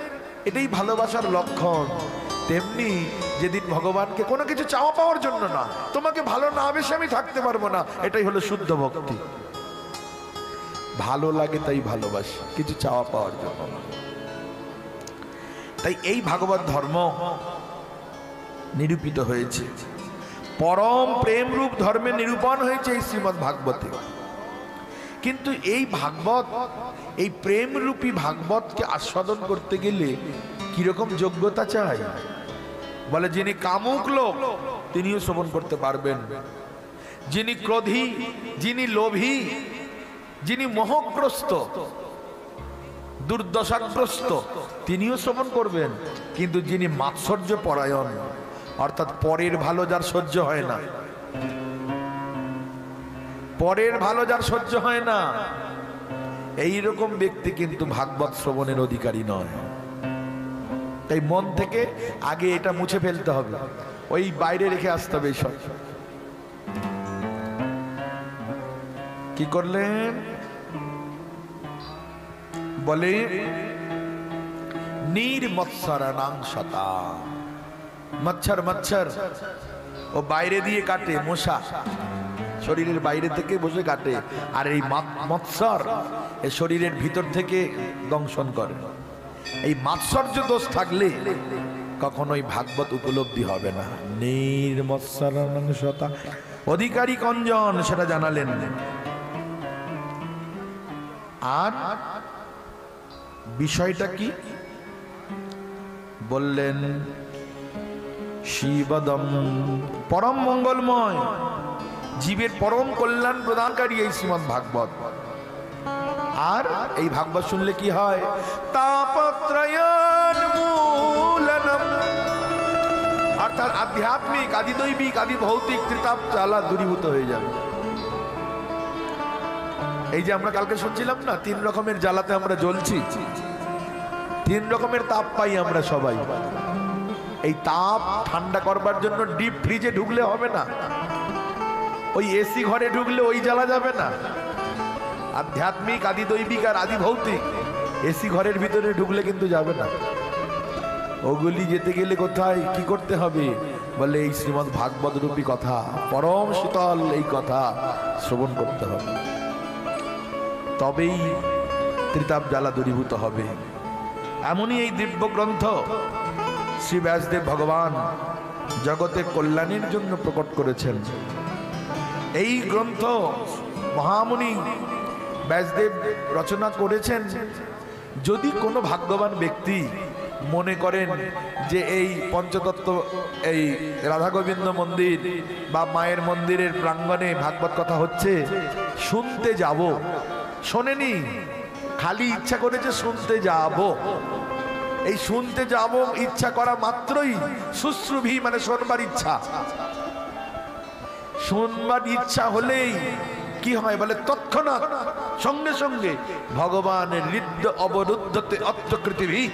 এটাই ভালোবাসার লক্ষণ। তেমনি যেদিন ভগবানকে কোনো কিছু চাওয়া পাওয়ার জন্য না, তোমাকে ভালো না বেশি আমি থাকতে পারবো না, এটাই হলো শুদ্ধ ভক্তি। ভালো লাগে তাই ভালোবাসি, কিছু চাওয়া পাওয়ার জন্য না। তাই এই ভাগবত ধর্ম নিরূপিত হয়েছে, পরম প্রেম রূপ ধর্মে নিরূপণ হয়েছে এই শ্রীমদ্ ভাগবতে। কিন্তু এই ভাগবত, এই প্রেম রূপী ভাগবতকে আস্বাদন করতে গেলে কিরকম যোগ্যতা চাই? বলে যিনি কামুক লোক তিনিও শ্রবণ করতে পারবেন, যিনি ক্রোধী, যিনি লোভী, যিনি মোহগ্রস্ত, দুর্দশাগ্রস্ত তিনিও শ্রবণ করবেন। কিন্তু যিনি মাৎসর্য পরায়ণ, অর্থাৎ পরের ভালো যার সহ্য হয় না, পরের ভালো যার সহ্য হয় না, এই রকম ব্যক্তি কিন্তু ভাগবত শ্রবণের অধিকারী নয়। তাই মন থেকে আগে এটা মুছে ফেলতে হবে, ওই বাইরে রেখে আসতে হবে। সব কি করলেন? বলে নির্মৎসরানাংশতা, মচ্ছর মচ্ছর ও বাইরে দিয়ে কাটে, মশা শরীরের বাইরে থেকে বসে কাটে, আর এই মৎসর এ শরীরের ভিতর থেকে দংশন করে। এই মাৎসর্য দোষ থাকলে কখনোই ভাগবত উপলব্ধি হবে না। নির্মৎসরানাংশতা অধিকারী কঞ্জন সেটা জানালেন। আর বিষয়টা কি বললেন? শিবদম, পরম মঙ্গলময়, জীবের পরম কল্যাণ প্রদানকারী এই শ্রীমদ্ ভাগবত। আর এই ভাগবত শুনলে কি হয়? তাপত্রয়োন্মূলনম, অর্থাৎ আধ্যাত্মিক, আদি দৈবিক, আদি ভৌতিক ত্রিতাপ জ্বালা দূরীভূত হয়ে যাবে। এই যে আমরা কালকে শুনছিলাম না, 3 রকমের জ্বালাতে আমরা জ্বলছি, 3 রকমের তাপ পাই আমরা সবাই। এই তাপ ঠান্ডা করবার জন্য ডিপ ফ্রিজে ঢুকলে হবে না, ওই এসি ঘরে ঢুকলে ওই জ্বালা যাবে না। আধ্যাত্মিক, আদি দৈবিক আর আদি ভৌতিক এসি ঘরের ভিতরে ঢুকলে কিন্তু যাবে না। ওগুলি যেতে গেলে কোথায়, কি করতে হবে? বলে এই শ্রীমদ্ ভাগবত রূপী কথা, পরম শীতল এই কথা শ্রবণ করতে হবে, তবেই ত্রিতাপ জ্বালা দূরীভূত হবে। এমনই এই দিব্য গ্রন্থ শ্রী ব্যাসদেব ভগবান জগতের কল্যাণের জন্য প্রকট করেছেন। এই গ্রন্থ মহামুনি ব্যাসদেব রচনা করেছেন। যদি কোনো ভাগ্যবান ব্যক্তি মনে করেন যে এই পঞ্চতত্ত্ব, এই রাধা গোবিন্দ মন্দির বা মায়ের মন্দিরের প্রাঙ্গণে ভাগবত কথা হচ্ছে, শুনতে যাব, শোনেনি, খালি ইচ্ছা করেছে শুনতে যাব। এই শুনতে যাব ইচ্ছা করা মাত্রই শুশ্রুভি মানে শোনবার ইচ্ছা। শুনবার ইচ্ছা হলেই কি হয়? বলে তৎক্ষণাৎ সঙ্গে সঙ্গে ভগবানের হৃদয় অবরুদ্ধতে অত্যকৃতিভি,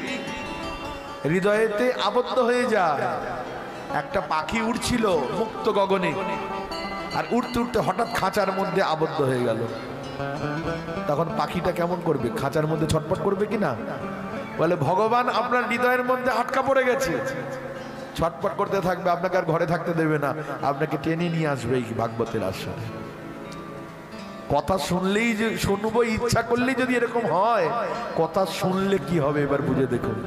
হৃদয়েতে আবদ্ধ হয়ে যায়। একটা পাখি উড়ছিল মুক্ত গগনে, আর উড়তে উড়তে হঠাৎ খাঁচার মধ্যে আবদ্ধ হয়ে গেল। তখন পাখিটা কেমন করবে? খাঁচার মধ্যে ছটফট করবে কিনা? বলে ভগবান আপনার হৃদয়ের মধ্যে আটকা পড়ে গেছে, ছটফট করতে থাকবে, আপনাকে আর ঘরে থাকতে দেবে না, আপনাকে টেনে নিয়ে আসবে এই ভাগবতের আশ্রয়ে। কথা শুনলেই যে শুনবো ইচ্ছা করলেই যদি এরকম হয়, কথা শুনলে কি হবে এবার বুঝে দেখুন।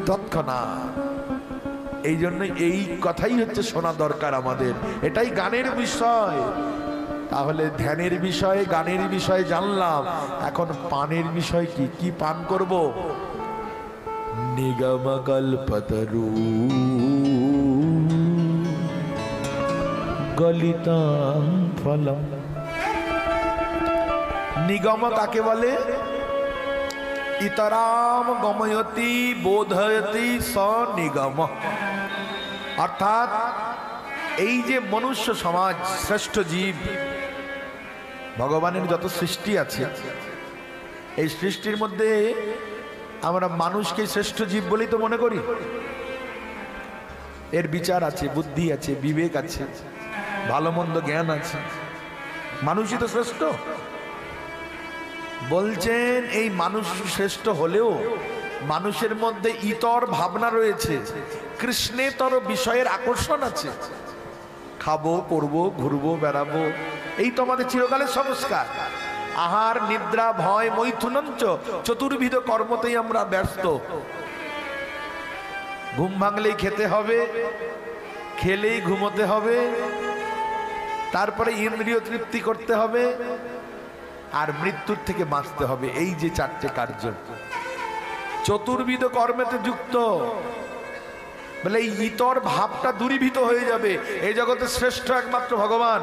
তৎক্ষণাৎ এই জন্য এই কথাই হচ্ছে শোনা দরকার আমাদের, এটাই গানের বিষয়। তাহলে ধ্যানের বিষয়ে, গানের বিষয়ে জানলাম, এখন পানের বিষয় কি? কি পান করব? নিগম কল্পতরু গলিতাং ফলম। নিগম কাকে বলে? ইতরাম গময়তি বোধয়তি স নিগম। অর্থাৎ এই যে মনুষ্য সমাজ, শ্রেষ্ঠ জীব, ভগবানের যত সৃষ্টি আছে, এই সৃষ্টির মধ্যে আমরা মানুষকে শ্রেষ্ঠ জীব বলেই তো মনে করি। এর বিচার আছে, বুদ্ধি আছে, বিবেক আছে, ভালো মন্দ জ্ঞান আছে, মানুষই তো শ্রেষ্ঠ। বলছেন এই মানুষ শ্রেষ্ঠ হলেও মানুষের মধ্যে ইতর ভাবনা রয়েছে, কৃষ্ণেতর বিষয়ের আকর্ষণ আছে। খাবো, পরবো, ঘুরবো, বেড়াবো, এই তো আমাদের চিরকালের সংস্কার। আহার, নিদ্রা, ভয়, মৈথুনঞ্চ চতুর্বিধ কর্মতেই আমরা ব্যস্ত। ঘুম ভাঙলেই খেতে হবে, খেলেই ঘুমোতে হবে, তারপরে ইন্দ্রিয় তৃপ্তি করতে হবে, আর মৃত্যুর থেকে বাঁচতে হবে। এই যে চারটে কার্য, চতুর্বিধ কর্মেতে যুক্ত, বলে এই ইতর ভাবটা দূরীভূত হয়ে যাবে। এই জগতে শ্রেষ্ঠ একমাত্র ভগবান,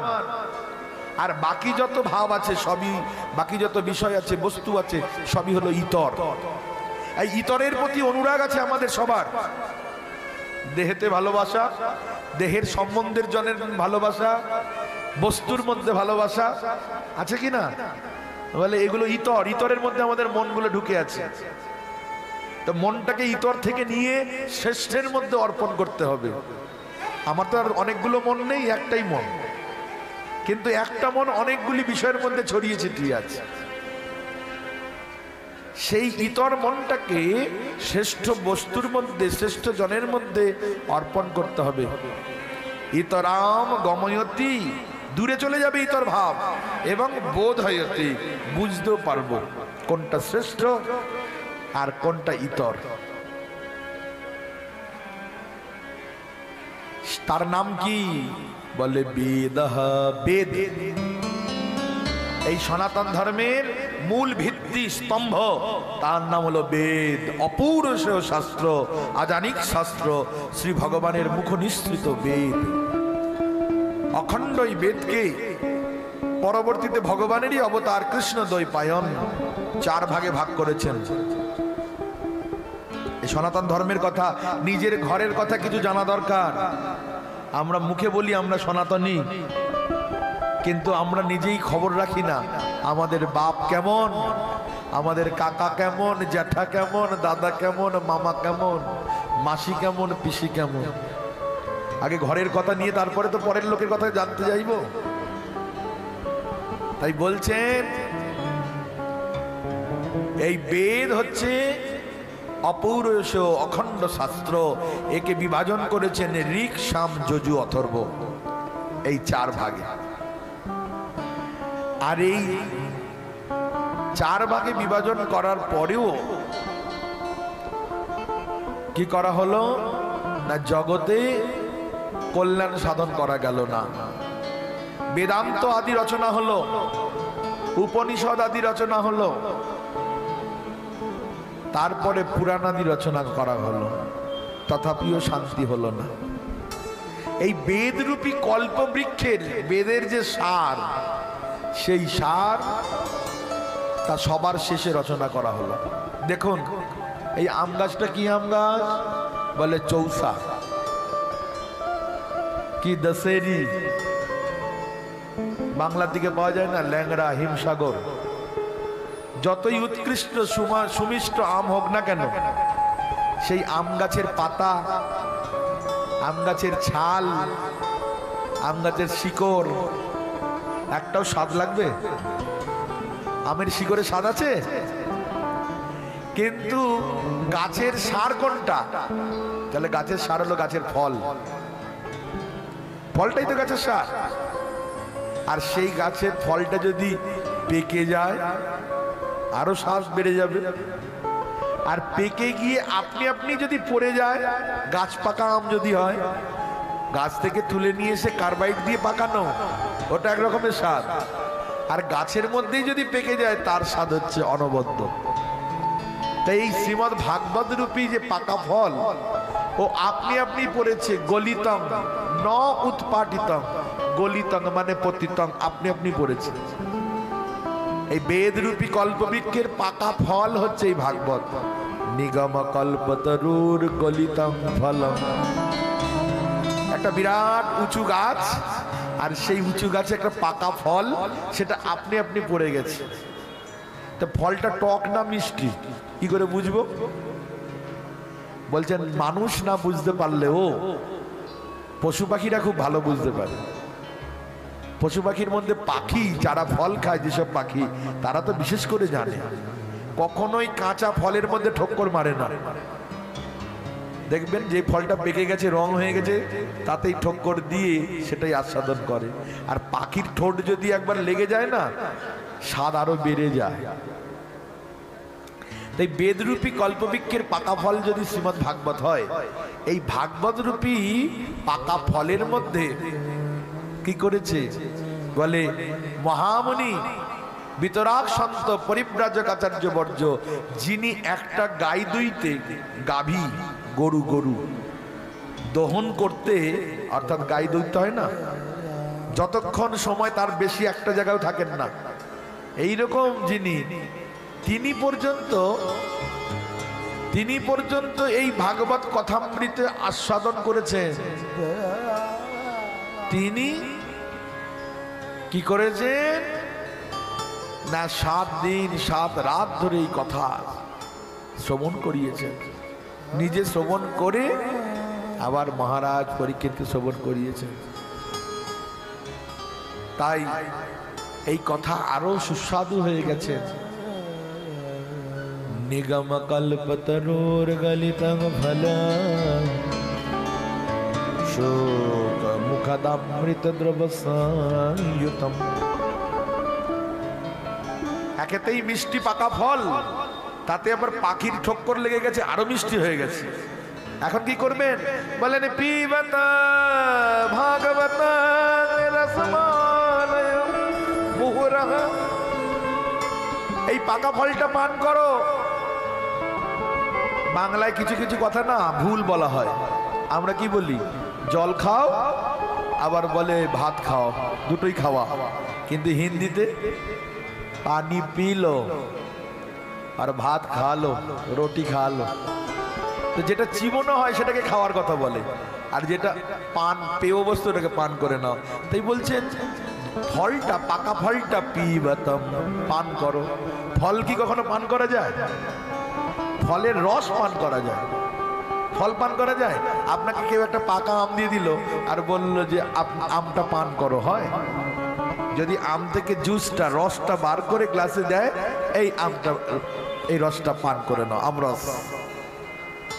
আর বাকি যত ভাব আছে সবই, বাকি যত বিষয় আছে, বস্তু আছে, সবই হলো ইতর। এই ইতরের প্রতি অনুরাগ আছে আমাদের সবার। দেহেতে ভালোবাসা, দেহের সম্বন্ধের জনের ভালোবাসা, বস্তুর মধ্যে ভালোবাসা আছে কি না? বলে এগুলো ইতর, ইতরের মধ্যে আমাদের মনগুলো ঢুকে আছে। তো মনটাকে ইতর থেকে নিয়ে শ্রেষ্ঠের মধ্যে অর্পণ করতে হবে। আমার তো আর অনেকগুলো মন নেই, একটাই মন, কিন্তু একটা মন অনেকগুলি বিষয়ের মধ্যে ছড়িয়ে ছিটিয়ে আছে। সেই ইতর মনটাকে শ্রেষ্ঠ বস্তুর মধ্যে, শ্রেষ্ঠ জনের মধ্যে অর্পণ করতে হবে। ইতরাম গময়তি, দূরে চলে যাবে ইতর ভাব, এবং বোধ হয়তি, বুঝতেও পারবো কোনটা শ্রেষ্ঠ আর কোনটা ইতর। তার নাম কি? বলে বেদঃ, বেদ। এই সনাতন ধর্মের মূল ভিত্তি স্তম্ভ, তার নাম হলো বেদ। অপৌরুষেয় শাস্ত্র, আজানিক শাস্ত্র, শ্রী ভগবানের মুখ নিঃসৃত বেদ। অখণ্ড এই বেদকে পরবর্তীতে ভগবানেরই অবতার কৃষ্ণ দ্বৈপায়ন 4 ভাগে ভাগ করেছেন। এই সনাতন ধর্মের কথা, নিজের ঘরের কথা কিছু জানা দরকার। আমরা মুখে বলি আমরা সনাতনী, কিন্তু আমরা নিজেই খবর রাখি না আমাদের বাপ কেমন, আমাদের কাকা কেমন, জ্যাঠা কেমন, দাদা কেমন, মামা কেমন, মাসি কেমন, পিসি কেমন। আগে ঘরের কথা নিয়ে তারপরে তো পরের লোকের কথা জানতে যাইব। তাই বলছেন এই বেদ হচ্ছে অপৌরুষেয় অখণ্ড শাস্ত্র। একে বিভাজন করেছেন ঋক, সাম, যজু, অথর্ব, এই 4 ভাগে। আর এই 4 ভাগে বিভাজন করার পরেও কি করা হলো না, জগতে কল্যাণ সাধন করা গেল না। বেদান্ত আদি রচনা হলো, উপনিষদ আদি রচনা হলো, তারপরে পুরাণ আদি রচনা করা হলো, তথাপিও শান্তি হলো না। এই বেদরূপী কল্পবৃক্ষের, বেদের যে সার, সেই সার তা সবার শেষে রচনা করা হলো। দেখুন এই আম গাছটা কি আম গাছ? বলে চৌসা। কি দশেরি? বাংলার দিকে পাওয়া যায় না, ল্যাংড়া, হিমসাগর। যতই উৎকৃষ্ট সুমিষ্ট আম হোক না কেন, সেই আম গাছের পাতা, আম গাছের ছাল, আম গাছের শিকড়, একটাও স্বাদ লাগবে? আমের শিকড়ে স্বাদ আছে? কিন্তু গাছের সার কোনটা? তাহলে গাছের সার হলো গাছের ফল, ফলটাই তো গাছের সার। আর সেই গাছের ফলটা যদি পেকে যায় আরো শ্বাস বেড়ে যাবে। আর পেকে গিয়ে আপনি আপনি যদি পড়ে যায়, গাছ পাকা আম যদি হয়, গাছ থেকে তুলে নিয়ে এসে কার্বাইড দিয়ে পাকানো, ওটা এক রকমের স্বাদ। আর গাছের মধ্যেই যদি পেকে যায়, তার স্বাদ হচ্ছে অনবদ্য। তাই এই শ্রীমদ ভাগবত রূপী যে পাকা ফল, ও আপনি আপনি পড়েছে গলিতং ন উৎপাটিতং। গলিতং মানে পতিতং, আপনি আপনি পড়েছে। এই বেদ রূপী কল্পবৃক্ষের পাকা ফল হচ্ছে এই ভাগবত। নিগম কল্পতরুর গলিতং ফলম। একটা বিরাট উঁচু গাছ, আর সেই উঁচু গাছে একটা পাকা ফল, সেটা আপনি আপনি পড়ে গেছে। তো ফলটা টক না মিষ্টি কি করে বুঝবো? বলছেন মানুষ না বুঝতে পারলেও পশু পাখিরা খুব ভালো বুঝতে পারে। পশু পাখির মধ্যে পাখি যারা ফল খায়, যেসব পাখি, তারা তো বিশেষ করে জানে কখনোই কাঁচা ফলের মধ্যে ঠক্কর মারে না। দেখবেন যে ফলটা পেকে গেছে, রং হয়ে গেছে, তাতেই ঠক্কর দিয়ে সেটাই আস্বাদন করে। আর পাখির ঠোঁট যদি একবার লেগে যায় না, স্বাদ আরো বেড়ে যায়। তাই বেদরূপী কল্পবৃক্ষের পাকা ফল যদি শ্রীমদ্ ভাগবত হয়, এই ভাগবত রূপী পাকা ফলের মধ্যে কি করেছে বলে, মহামুনি বিতরাগ সন্ত পরিব্রাজক আচার্য বর্জ্য, যিনি একটা গাই দুইতে গাভী গরু দহন করতে, অর্থাৎ গাই দুইতে হয় না, যতক্ষণ সময় তার বেশি একটা জায়গায় থাকেন না, এইরকম যিনি, তিনি পর্যন্ত এই ভাগবত কথামৃতে আস্বাদন করেছেন। তিনি কি করেছেন না, 7 দিন 7 রাত ধরে এই কথা শ্রবণ করিয়েছেন, নিজে শ্রবণ করে আবার মহারাজ পরীক্ষিতকে শ্রবণ করিয়েছেন। তাই এই কথা আরো সুস্বাদু হয়ে গেছে। নিগম কল্পতরুর গলিতং ফলম শোক মুখদামৃত দ্রব সংযুতম। একেতেই মিষ্টি পাকা ফল, তাতে আবার পাখির ঠক্কর লেগে গেছে, আরো মিষ্টি হয়ে গেছে। এখন কি করবেন বলেন, পিবত ভাগবত রসমালয় মুহুরহ, এই পাকা ফলটা পান করো। বাংলায় কিছু কিছু কথা না ভুল বলা হয়, আমরা কি বলি, জল খাও, আবার বলে ভাত খাও, দুটোই খাওয়া, কিন্তু হিন্দিতে পানি পি লো আর ভাত খা লো, রুটি খা লো। তো যেটা চিবনো হয় সেটাকে খাওয়ার কথা বলে, আর যেটা পান পেয় বস্তু ওটাকে পান করে নাও। তাই বলছেন ফলটা, পাকা ফলটা পিবতম, পান করো। ফল কি কখনো পান করা যায়? ফলের রস পান করা যায়, ফল পান করা যায়। আপনাকে কেউ একটা পাকা আম দিয়ে দিল আর বলল যে আমটা পান করো, হয়? যদি আম থেকে জুসটা, রসটা বার করে গ্লাসে দেয়, এই আমটা, এই রসটা পান করে নাও, আমরস,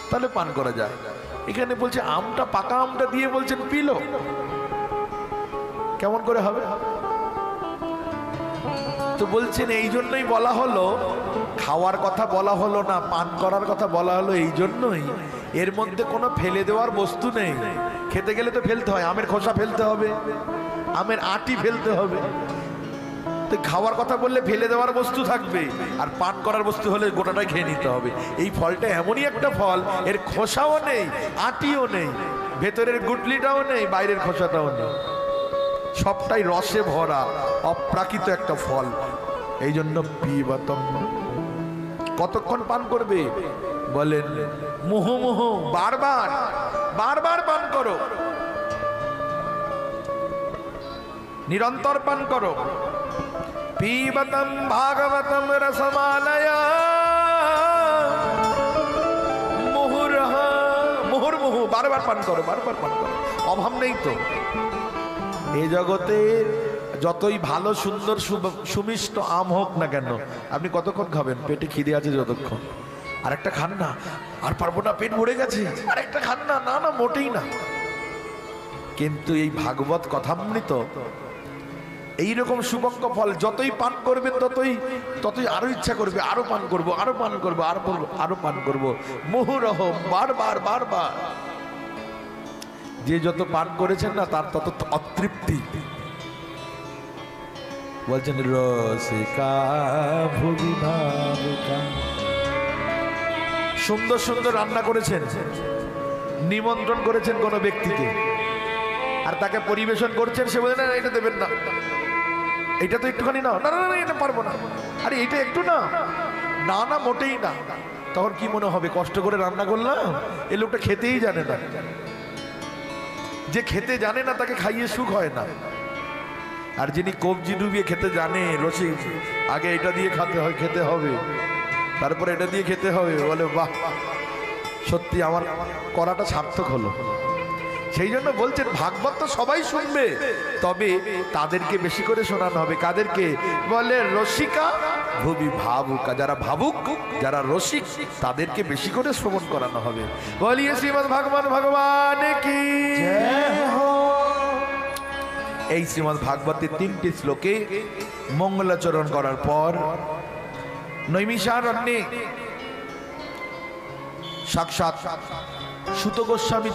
তাহলে পান করা যায়। এখানে বলছে আমটা, পাকা আমটা দিয়ে বলছেন পিলো, কেমন করে হবে? তো বলছেন এই জন্যই বলা হলো, খাওয়ার কথা বলা হলো না, পান করার কথা বলা হলো এই জন্যই, এর মধ্যে কোনো ফেলে দেওয়ার বস্তু নেই। খেতে গেলে তো ফেলতে হয়, আমের খোসা ফেলতে হবে, আমের আটি ফেলতে হবে। তো খাওয়ার কথা বললে ফেলে দেওয়ার বস্তু থাকবে, আর পান করার বস্তু হলে গোটাটাই খেয়ে নিতে হবে। এই ফলটা এমনই একটা ফল, এর খোসাও নেই, আটিও নেই, ভেতরের গুটলিটাও নেই, বাইরের খোসাটাও নেই, সবটাই রসে ভরা, অপ্রাকৃত একটা ফল। এই জন্য পিবতম। কতক্ষণ পান করবে বলেন, মুহুর্মুহ, বারবার বারবার পান করো, নিরন্তর পান করো। পিবতম ভাগবতম রসমালয় মুহুর্হ, মুহুর্মুহু, বারবার পান করো, বারবার পান করো, অভাব নেই তো। এই জগতে যতই ভালো সুন্দর সুমিষ্ট আম হোক না কেন, আপনি কতক্ষণ খাবেন? পেটে খিদে আছে যতক্ষণ, আর একটা খান না, আর পারবো না, পেট ভরে গেছে, আর একটা খান না, না না, মোটেই না। কিন্তু এই ভাগবত কথামৃত এইরকম সুবঙ্গ ফল, যতই পান করবেন ততই আরো ইচ্ছা করবে, আরো পান করবো, আরো পান করবো, আরো পান করবো, মুহুরহ, বারবার বারবার। যে যত পান করেছেন না, তার তত অতৃপ্তি। বলছেন রসিকা ভুবি ভাবুকা। সুন্দর সুন্দর রান্না করেছেন, নিমন্ত্রণ করেছেন কোনো ব্যক্তিকে, আর তাকে পরিবেশন করছেন, সে বলে না এটা দেবেন না, এটা তো একটুখানি নাও, না না না এটা পারবো না, আরে এটা একটু না, না না মোটেই না। তখন কি মনে হবে, কষ্ট করে রান্না করলাম, এই লোকটা খেতেই জানে না। যে খেতে জানে না তাকে খাইয়ে সুখ হয় না। আর যিনি কবজি ডুবিয়ে খেতে জানে, রসিক, আগে এটা দিয়ে খেতে হবে, তারপরে এটা দিয়ে খেতে হবে, বলে বাহ, সত্যি আমার করাটা সার্থক হলো। সেই জন্য বলছেন ভাগবত তো সবাই শুনবে, তবে তাদেরকে বেশি করে শোনানো হবে। কাদেরকে বলে? রসিকা ভুবি ভাবুকা, যারা ভাবুক, যারা রসিক, তাদেরকে বেশি করে শ্রবণ করানো হবে। বলিয়ে শ্রীমদ্ ভাগবত ভগবান কি জয় হো। এই শ্রীমদ্ ভাগবতের 3টি শ্লোকে মঙ্গলাচরণ করার পর নৈমিষারণ্যে সাক্ষাৎ সুত গোস্বামী